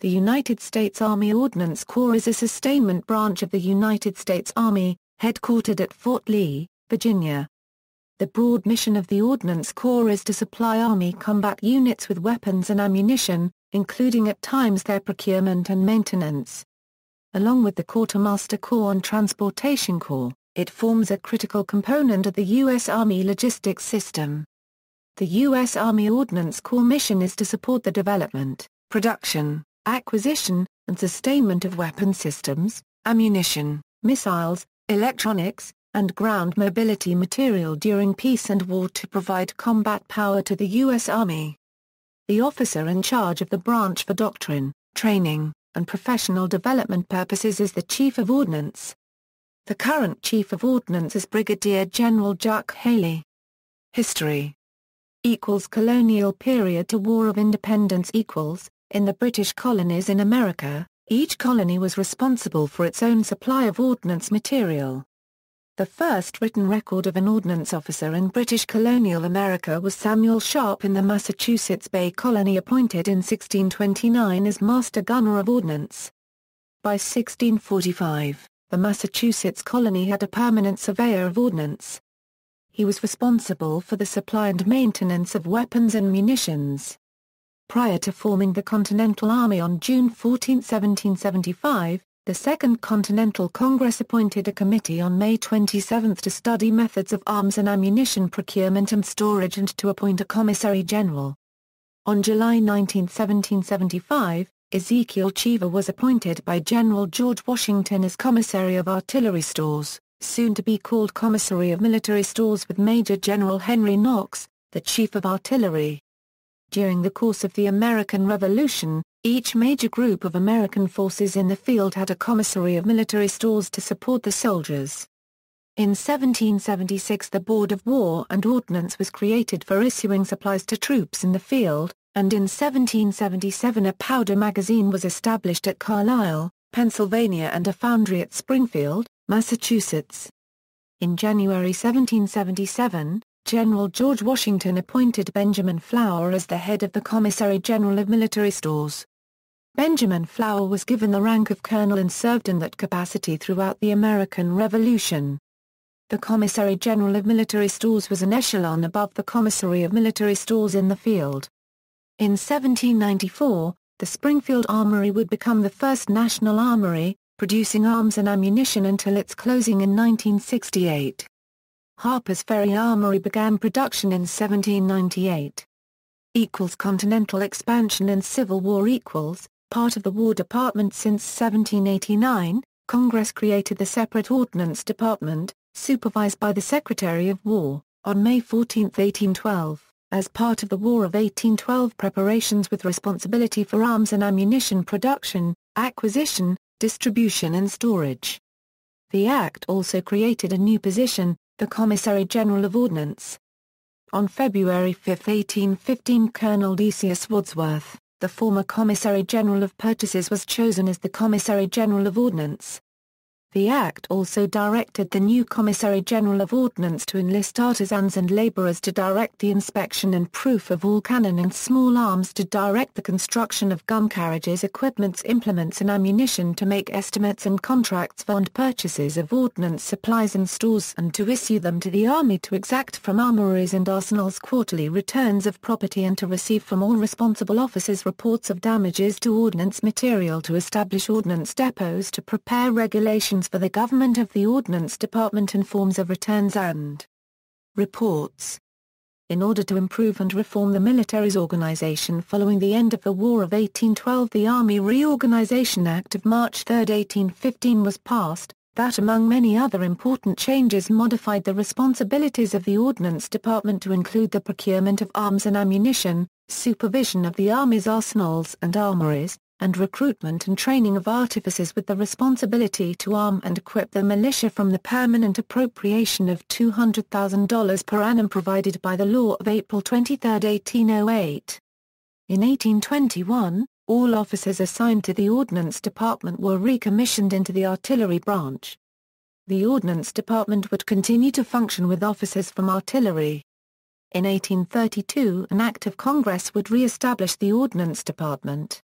The United States Army Ordnance Corps is a sustainment branch of the United States Army, headquartered at Fort Lee, Virginia. The broad mission of the Ordnance Corps is to supply Army combat units with weapons and ammunition, including at times their procurement and maintenance. Along with the Quartermaster Corps and Transportation Corps, it forms a critical component of the U.S. Army logistics system. The U.S. Army Ordnance Corps mission is to support the development, production, acquisition, and sustainment of weapon systems, ammunition, missiles, electronics, and ground mobility material during peace and war to provide combat power to the U.S. Army. The officer in charge of the branch for doctrine, training, and professional development purposes is the Chief of Ordnance. The current Chief of Ordnance is Brigadier General Jack Haley. History Colonial period to War of Independence In the British colonies in America, each colony was responsible for its own supply of ordnance material. The first written record of an ordnance officer in British colonial America was Samuel Sharp in the Massachusetts Bay Colony, appointed in 1629 as Master Gunner of Ordnance. By 1645, the Massachusetts colony had a permanent surveyor of ordnance. He was responsible for the supply and maintenance of weapons and munitions. Prior to forming the Continental Army on June 14, 1775, the Second Continental Congress appointed a committee on May 27 to study methods of arms and ammunition procurement and storage and to appoint a Commissary General. On July 19, 1775, Ezekiel Cheever was appointed by General George Washington as Commissary of Artillery Stores, soon to be called Commissary of Military Stores, with Major General Henry Knox, the Chief of Artillery. During the course of the American Revolution, each major group of American forces in the field had a commissary of military stores to support the soldiers. In 1776 the Board of War and Ordnance was created for issuing supplies to troops in the field, and in 1777 a powder magazine was established at Carlisle, Pennsylvania, and a foundry at Springfield, Massachusetts. In January 1777, General George Washington appointed Benjamin Flower as the head of the Commissary General of Military Stores. Benjamin Flower was given the rank of colonel and served in that capacity throughout the American Revolution. The Commissary General of Military Stores was an echelon above the Commissary of Military Stores in the field. In 1794, the Springfield Armory would become the first national armory, producing arms and ammunition until its closing in 1968. Harper's Ferry Armory began production in 1798. Continental expansion and Civil War part of the War Department since 1789, Congress created the separate Ordnance Department, supervised by the Secretary of War, on May 14, 1812, as part of the War of 1812 preparations, with responsibility for arms and ammunition production, acquisition, distribution and storage. The Act also created a new position, the Commissary General of Ordnance. On February 5, 1815, Colonel Decius Wadsworth, the former Commissary General of Purchases, was chosen as the Commissary General of Ordnance. The Act also directed the new Commissary General of Ordnance to enlist artisans and laborers to direct the inspection and proof of all cannon and small arms, to direct the construction of gun carriages, equipments, implements and ammunition, to make estimates and contracts for and purchases of ordnance supplies and stores, and to issue them to the Army, to exact from armories and arsenals quarterly returns of property, and to receive from all responsible officers reports of damages to ordnance material, to establish ordnance depots, to prepare regulations for the government of the Ordnance Department and forms of returns and reports. In order to improve and reform the military's organization following the end of the War of 1812, the Army Reorganization Act of March 3, 1815 was passed, that among many other important changes modified the responsibilities of the Ordnance Department to include the procurement of arms and ammunition, supervision of the Army's arsenals and armories, and recruitment and training of artificers, with the responsibility to arm and equip the militia from the permanent appropriation of $200,000 per annum provided by the law of April 23, 1808. In 1821, all officers assigned to the Ordnance Department were recommissioned into the artillery branch. The Ordnance Department would continue to function with officers from artillery. In 1832, an Act of Congress would re-establish the Ordnance Department.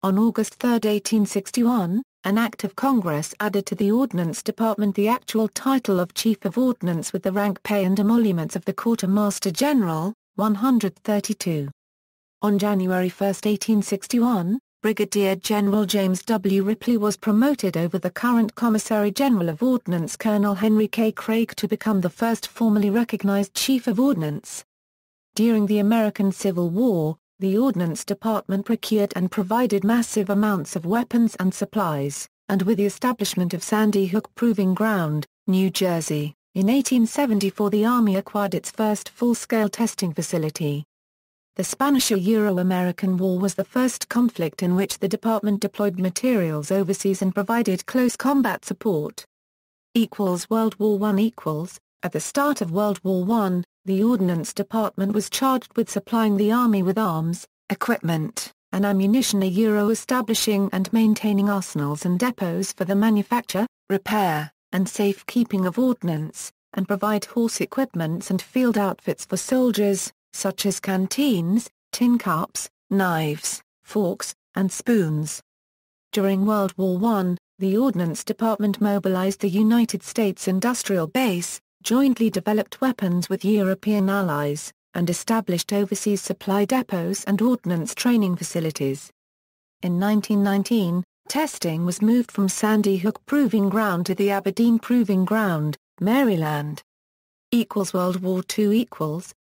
On August 3, 1861, an Act of Congress added to the Ordnance Department the actual title of Chief of Ordnance with the rank, pay and emoluments of the Quartermaster General, 132. On January 1, 1861, Brigadier General James W. Ripley was promoted over the current Commissary General of Ordnance Colonel Henry K. Craig to become the first formally recognized Chief of Ordnance. During the American Civil War, the Ordnance Department procured and provided massive amounts of weapons and supplies, and with the establishment of Sandy Hook Proving Ground, New Jersey, in 1874 the Army acquired its first full-scale testing facility. The Spanish-Euro-American War was the first conflict in which the department deployed materials overseas and provided close combat support. World War I. At the start of World War I, the Ordnance Department was charged with supplying the Army with arms, equipment, and ammunition, establishing and maintaining arsenals and depots for the manufacture, repair, and safekeeping of ordnance, and provide horse equipments and field outfits for soldiers, such as canteens, tin cups, knives, forks, and spoons. During World War I, the Ordnance Department mobilized the United States Industrial Base, jointly developed weapons with European allies, and established overseas supply depots and ordnance training facilities. In 1919, testing was moved from Sandy Hook Proving Ground to the Aberdeen Proving Ground, Maryland. World War II.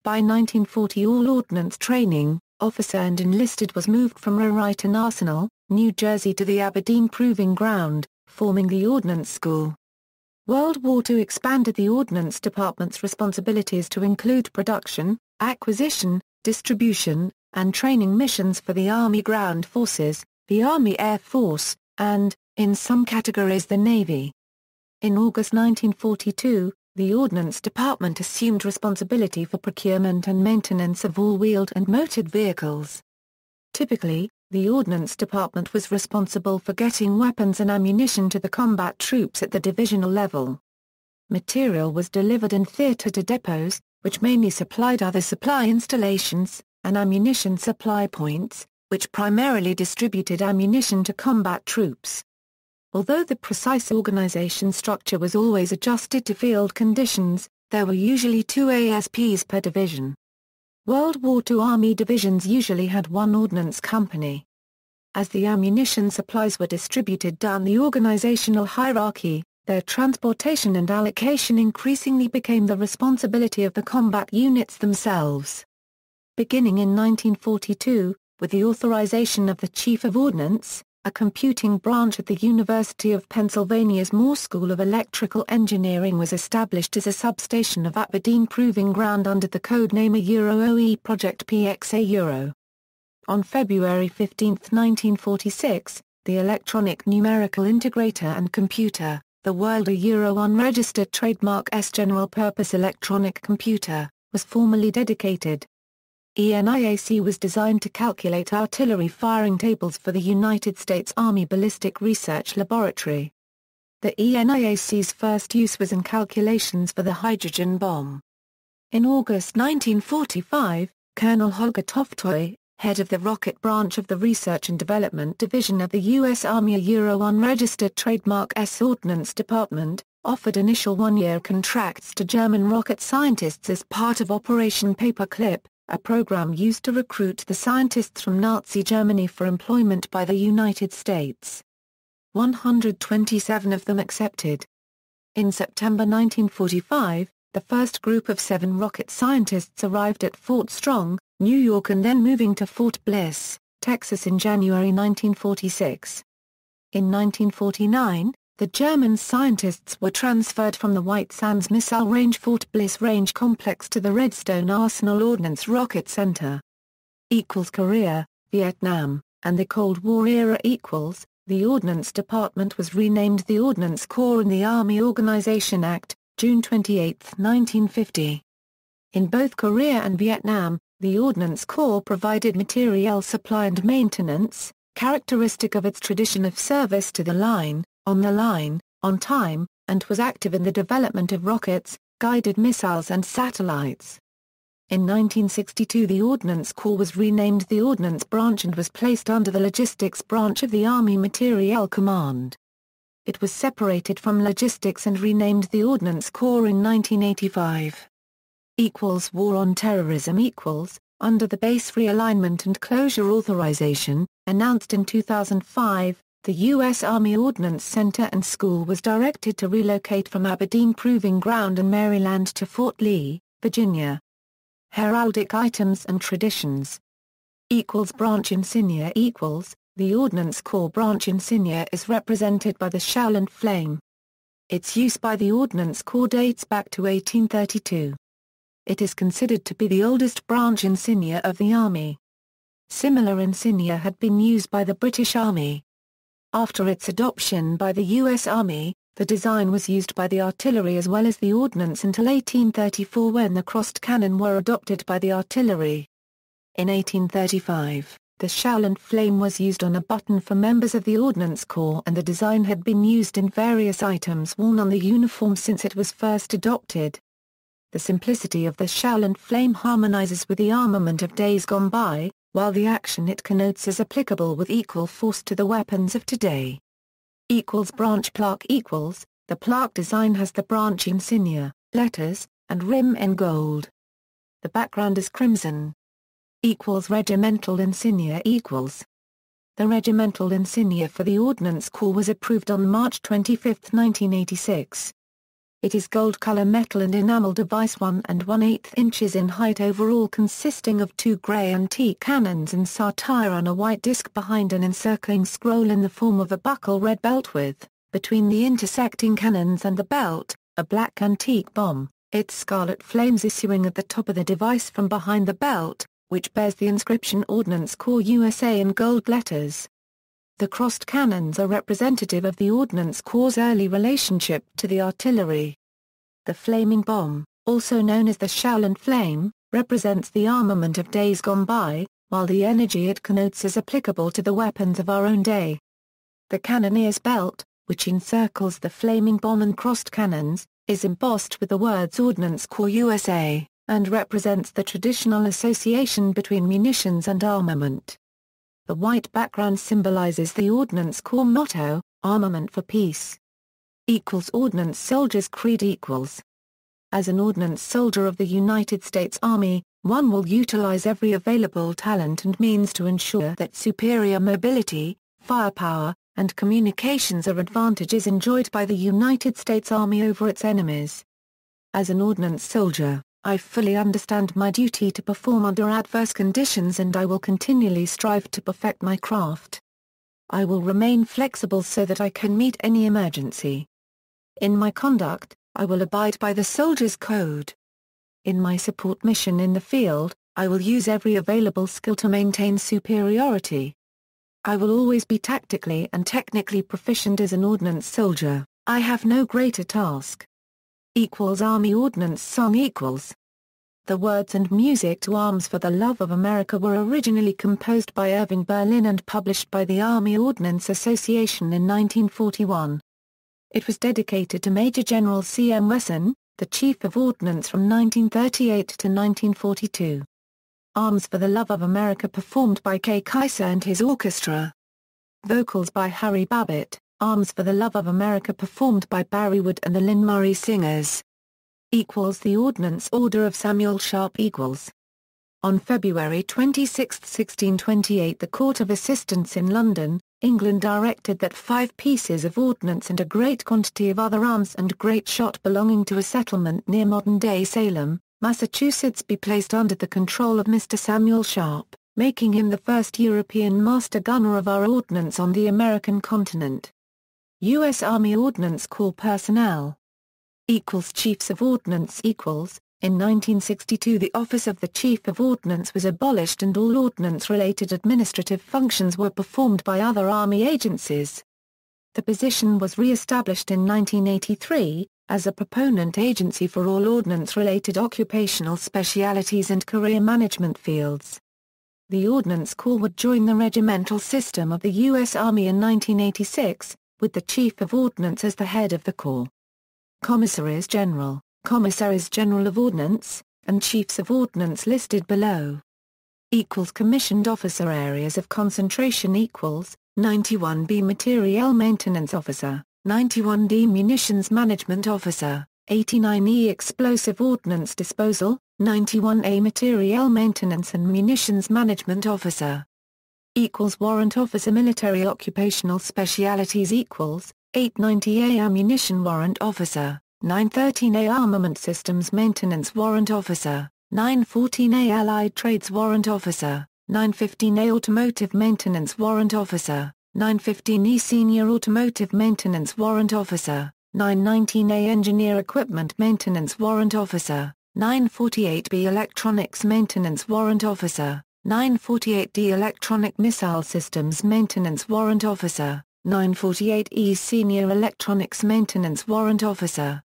By 1940 all ordnance training, officer and enlisted was moved from Raritan Arsenal, New Jersey to the Aberdeen Proving Ground, forming the Ordnance School. World War II expanded the Ordnance Department's responsibilities to include production, acquisition, distribution, and training missions for the Army Ground Forces, the Army Air Force, and, in some categories, the Navy. In August 1942, the Ordnance Department assumed responsibility for procurement and maintenance of all wheeled and motored vehicles. Typically, the Ordnance Department was responsible for getting weapons and ammunition to the combat troops at the divisional level. Material was delivered in theater to depots, which mainly supplied other supply installations, and ammunition supply points, which primarily distributed ammunition to combat troops. Although the precise organization structure was always adjusted to field conditions, there were usually 2 ASPs per division. World War II Army divisions usually had one ordnance company. As the ammunition supplies were distributed down the organizational hierarchy, their transportation and allocation increasingly became the responsibility of the combat units themselves. Beginning in 1942, with the authorization of the Chief of Ordnance, a computing branch at the University of Pennsylvania's Moore School of Electrical Engineering was established as a substation of Aberdeen Proving Ground under the code name OE Project PXA. On February 15, 1946, the electronic numerical integrator and computer, the World unregistered trademark S General Purpose Electronic Computer, was formally dedicated. ENIAC was designed to calculate artillery firing tables for the United States Army Ballistic Research Laboratory. The ENIAC's first use was in calculations for the hydrogen bomb. In August 1945, Colonel Holger Toftoy, head of the rocket branch of the Research and Development Division of the U.S. Army unregistered trademark S Ordnance Department, offered initial one-year contracts to German rocket scientists as part of Operation Paperclip, a program used to recruit the scientists from Nazi Germany for employment by the United States. 127 of them accepted. In September 1945, the first group of 7 rocket scientists arrived at Fort Strong, New York, and then moving to Fort Bliss, Texas in January 1946. In 1949, the German scientists were transferred from the White Sands Missile Range Fort Bliss Range Complex to the Redstone Arsenal Ordnance Rocket Center. Korea, Vietnam, and the Cold War era. The Ordnance Department was renamed the Ordnance Corps in the Army Organization Act, June 28, 1950. In both Korea and Vietnam, the Ordnance Corps provided materiel supply and maintenance, characteristic of its tradition of service to the line, on time, and was active in the development of rockets, guided missiles and satellites. In 1962 the Ordnance Corps was renamed the Ordnance Branch and was placed under the Logistics Branch of the Army Materiel Command. It was separated from Logistics and renamed the Ordnance Corps in 1985. War on Terrorism under the Base Realignment and Closure Authorization, announced in 2005, the U.S. Army Ordnance Center and School was directed to relocate from Aberdeen Proving Ground in Maryland to Fort Lee, Virginia. Heraldic items and traditions. Branch insignia The Ordnance Corps branch insignia is represented by the shawl and flame. Its use by the Ordnance Corps dates back to 1832. It is considered to be the oldest branch insignia of the Army. Similar insignia had been used by the British Army. After its adoption by the U.S. Army, the design was used by the artillery as well as the ordnance until 1834 when the crossed cannon were adopted by the artillery. In 1835, the shawl and flame was used on a button for members of the Ordnance Corps and the design had been used in various items worn on the uniform since it was first adopted. The simplicity of the shawl and flame harmonizes with the armament of days gone by, while the action it connotes is applicable with equal force to the weapons of today. Branch plaque The plaque design has the branch insignia, letters, and rim in gold. The background is crimson. Regimental Insignia The regimental insignia for the Ordnance Corps was approved on March 25, 1986. It is gold-color metal and enamel device 1 1/8 inches in height overall consisting of two gray antique cannons and satire on a white disc behind an encircling scroll in the form of a buckle red belt with, between the intersecting cannons and the belt, a black antique bomb, its scarlet flames issuing at the top of the device from behind the belt, which bears the inscription Ordnance Corps USA in gold letters. The crossed cannons are representative of the Ordnance Corps' early relationship to the artillery. The flaming bomb, also known as the shawl and flame, represents the armament of days gone by, while the energy it connotes is applicable to the weapons of our own day. The cannonier's belt, which encircles the flaming bomb and crossed cannons, is embossed with the words Ordnance Corps USA, and represents the traditional association between munitions and armament. The white background symbolizes the Ordnance Corps motto, Armament for Peace. Ordnance Soldier's Creed As an ordnance soldier of the United States Army, one will utilize every available talent and means to ensure that superior mobility, firepower, and communications are advantages enjoyed by the United States Army over its enemies. As an ordnance soldier, I fully understand my duty to perform under adverse conditions and I will continually strive to perfect my craft. I will remain flexible so that I can meet any emergency. In my conduct, I will abide by the soldier's code. In my support mission in the field, I will use every available skill to maintain superiority. I will always be tactically and technically proficient as an ordnance soldier. I have no greater task. Army Ordnance Song The words and music to Arms for the Love of America were originally composed by Irving Berlin and published by the Army Ordnance Association in 1941. It was dedicated to Major General C. M. Wesson, the Chief of Ordnance from 1938 to 1942. Arms for the Love of America performed by Kay Kaiser and his orchestra. Vocals by Harry Babbitt. Arms for the Love of America performed by Barry Wood and the Lynn Murray Singers. The Ordnance Order of Samuel Sharp On February 26, 1628 the Court of Assistance in London, England directed that 5 pieces of ordnance and a great quantity of other arms and great shot belonging to a settlement near modern-day Salem, Massachusetts be placed under the control of Mr. Samuel Sharp, making him the first European master gunner of our ordnance on the American continent. U.S. Army Ordnance Corps personnel. Chiefs of Ordnance In 1962 the office of the Chief of Ordnance was abolished and all ordnance-related administrative functions were performed by other Army agencies. The position was re-established in 1983, as a proponent agency for all ordnance-related occupational specialities and career management fields. The Ordnance Corps would join the regimental system of the U.S. Army in 1986, with the Chief of Ordnance as the head of the Corps. Commissaries General of Ordnance, and Chiefs of Ordnance listed below. Commissioned Officer Areas of Concentration equals 91B Materiel Maintenance Officer, 91D Munitions Management Officer, 89E Explosive Ordnance Disposal, 91A Materiel Maintenance and Munitions Management Officer. Warrant Officer Military Occupational Specialties equals 890A Ammunition Warrant Officer, 913A Armament Systems Maintenance Warrant Officer, 914A Allied Trades Warrant Officer, 915A Automotive Maintenance Warrant Officer, 915E Senior Automotive Maintenance Warrant Officer, 919A Engineer Equipment Maintenance Warrant Officer, 948B Electronics Maintenance Warrant Officer, 948D Electronic Missile Systems Maintenance Warrant Officer, 948E Senior Electronics Maintenance Warrant Officer.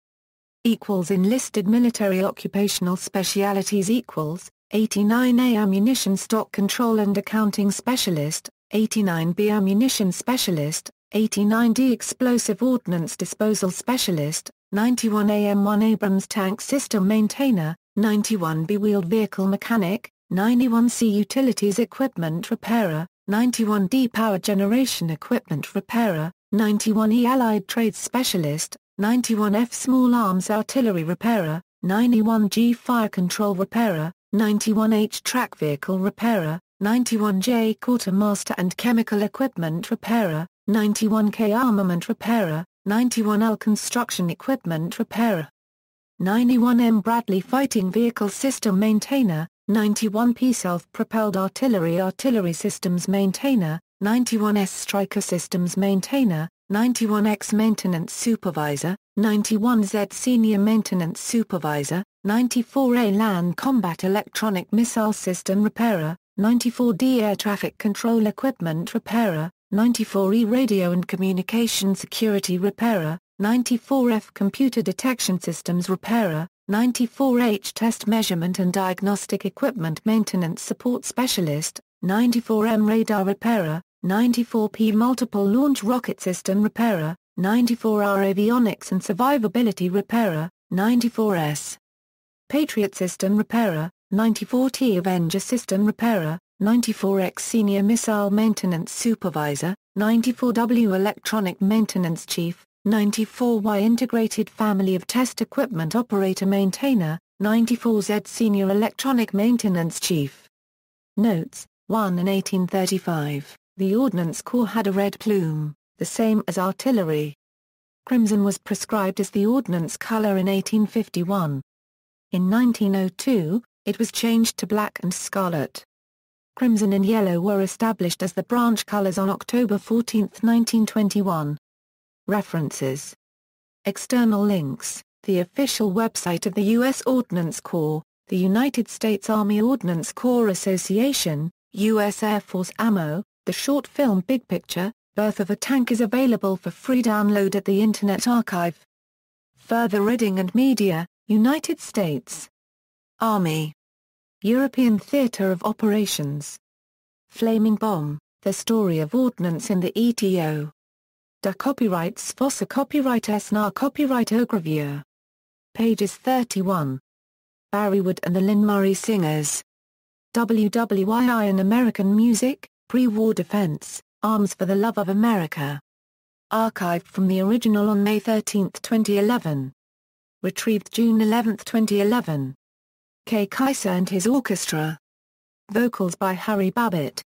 Enlisted Military Occupational Specialties equals 89A Ammunition Stock Control and Accounting Specialist, 89B Ammunition Specialist, 89D Explosive Ordnance Disposal Specialist, 91A M1 Abrams Tank System Maintainer, 91B Wheeled Vehicle Mechanic, 91C Utilities Equipment Repairer, 91D Power Generation Equipment Repairer, 91E Allied Trades Specialist, 91F Small Arms Artillery Repairer, 91G Fire Control Repairer, 91H Track Vehicle Repairer, 91J Quartermaster and Chemical Equipment Repairer, 91K Armament Repairer, 91L Construction Equipment Repairer, 91M Bradley Fighting Vehicle System Maintainer, 91P Self-Propelled Artillery Systems Maintainer, 91S Striker Systems Maintainer, 91X Maintenance Supervisor, 91Z Senior Maintenance Supervisor, 94A Land Combat Electronic Missile System Repairer, 94D Air Traffic Control Equipment Repairer, 94E Radio and Communication Security Repairer, 94F Computer Detection Systems Repairer, 94H Test Measurement and Diagnostic Equipment Maintenance Support Specialist, 94M Radar Repairer, 94P Multiple Launch Rocket System Repairer, 94R Avionics and Survivability Repairer, 94S Patriot System Repairer, 94T Avenger System Repairer, 94X Senior Missile Maintenance Supervisor, 94W Electronic Maintenance Chief, 94Y Integrated Family of Test Equipment Operator Maintainer, 94Z Senior Electronic Maintenance Chief. Notes: 1. In 1835, the Ordnance Corps had a red plume, the same as artillery. Crimson was prescribed as the ordnance color in 1851. In 1902, it was changed to black and scarlet. Crimson and yellow were established as the branch colors on October 14, 1921. References. External links: the official website of the U.S. Ordnance Corps, the United States Army Ordnance Corps Association, U.S. Air Force Ammo, the short film Big Picture, Birth of a Tank is available for free download at the Internet Archive. Further reading and media, United States Army. European Theatre of Operations. Flaming Bomb, The Story of Ordnance in the ETO. De Copyrights Fossa Copyright Esnar Copyright Ogravure. Pages 31. Barrywood and the Lynn Murray Singers. WWII in American Music, Pre-War Defense, Arms for the Love of America. Archived from the original on May 13, 2011. Retrieved June 11, 2011. Kay Kaiser and his orchestra. Vocals by Harry Babbitt.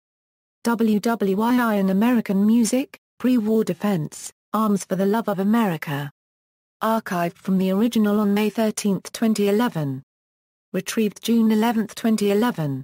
WWII in American Music, Pre-War Defense, Arms for the Love of America. Archived from the original on May 13, 2011. Retrieved June 11, 2011.